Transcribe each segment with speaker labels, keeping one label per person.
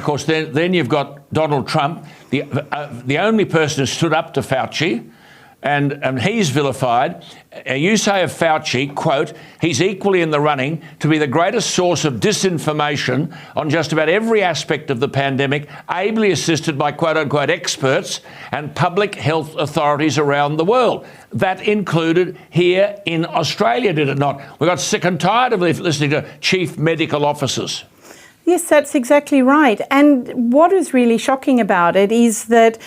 Speaker 1: course, then you've got Donald Trump, the only person who stood up to Fauci, and he's vilified. You say of Fauci, quote, he's equally in the running to be the greatest source of disinformation on just about every aspect of the pandemic, ably assisted by quote-unquote experts and public health authorities around the world. That included here in Australia, did it not? We got sick and tired of listening to chief medical officers.
Speaker 2: Yes, that's exactly right. And what is really shocking about it is that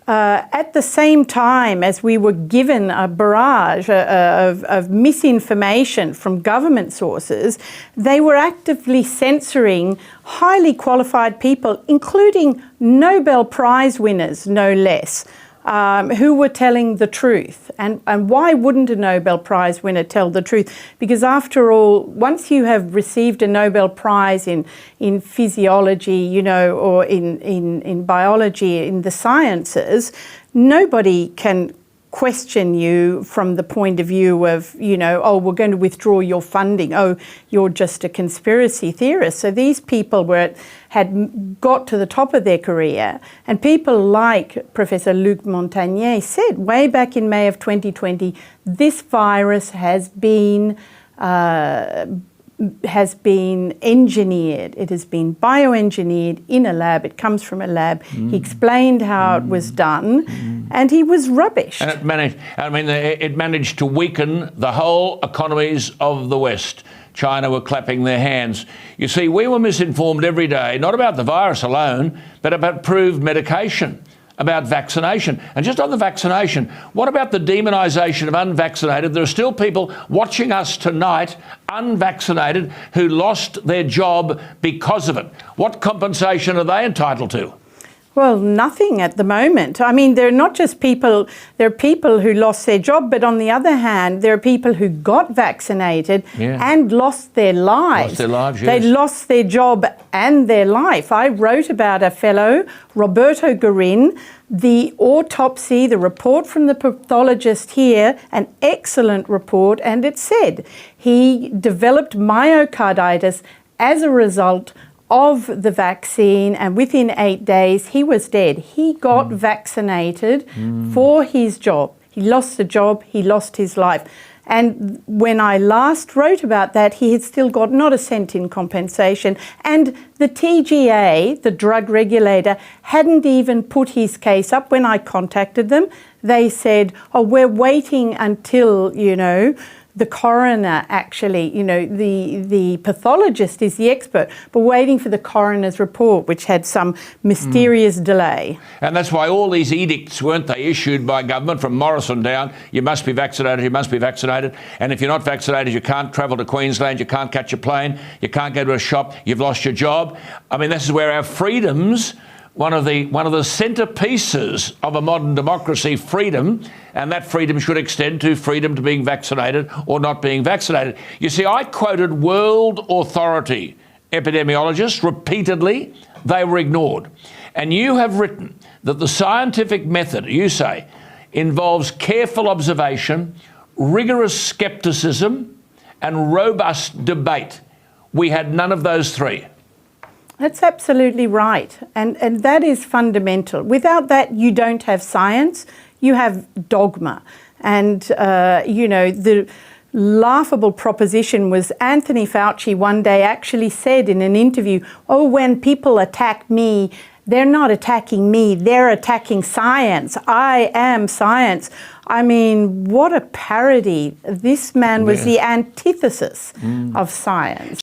Speaker 2: at the same time as we were given a barrage of misinformation from government sources, they were actively censoring highly qualified people, including Nobel Prize winners, no less, who were telling the truth. And why wouldn't a Nobel Prize winner tell the truth? Because after all, once you have received a Nobel Prize in physiology, you know, or in biology, in the sciences, nobody can question you from the point of view of, you know, oh, we're going to withdraw your funding. Oh, you're just a conspiracy theorist. So these people had got to the top of their career, and people like Professor Luc Montagnier said way back in May of 2020, this virus has been engineered. It has been bioengineered in a lab. It comes from a lab. He explained how it was done, and he was rubbish.
Speaker 1: And it managed to weaken the whole economies of the West. China were clapping their hands. You see, we were misinformed every day, not about the virus alone, but about proved medication, about vaccination. And just on the vaccination, what about the demonisation of unvaccinated? There are still people watching us tonight, unvaccinated, who lost their job because of it. What compensation are they entitled to?
Speaker 2: Well, nothing at the moment. I mean, they're not just people, there are people who lost their job, but on the other hand, there are people who got vaccinated and lost their lives.
Speaker 1: Lost their lives, yes.
Speaker 2: They lost their job and their life. I wrote about a fellow, Roberto Guerin, the autopsy, the report from the pathologist here, an excellent report, and it said he developed myocarditis as a result of the vaccine, and within 8 days he was dead. He got vaccinated for his job. He lost the job, he lost his life. And when I last wrote about that, he had still got not a cent in compensation. And the TGA, the drug regulator, hadn't even put his case up. When I contacted them, they said, oh, we're waiting until, you know, the coroner actually, you know, the pathologist is the expert, but waiting for the coroner's report, which had some mysterious delay.
Speaker 1: And that's why all these edicts, weren't they, issued by government from Morrison down, you must be vaccinated, you must be vaccinated, and if you're not vaccinated, you can't travel to Queensland, you can't catch a plane, you can't go to a shop, you've lost your job. I mean, this is where our freedoms, one of the centerpieces of a modern democracy, freedom, and that freedom should extend to freedom to being vaccinated or not being vaccinated. You see, I quoted world authority epidemiologists repeatedly. They were ignored. And you have written that the scientific method, you say, involves careful observation, rigorous skepticism, and robust debate. We had none of those three.
Speaker 2: That's absolutely right. And that is fundamental. Without that, you don't have science, you have dogma. And, you know, the laughable proposition was Anthony Fauci one day actually said in an interview, oh, when people attack me, they're not attacking me, they're attacking science. I am science. I mean, what a parody. This man was the antithesis of science.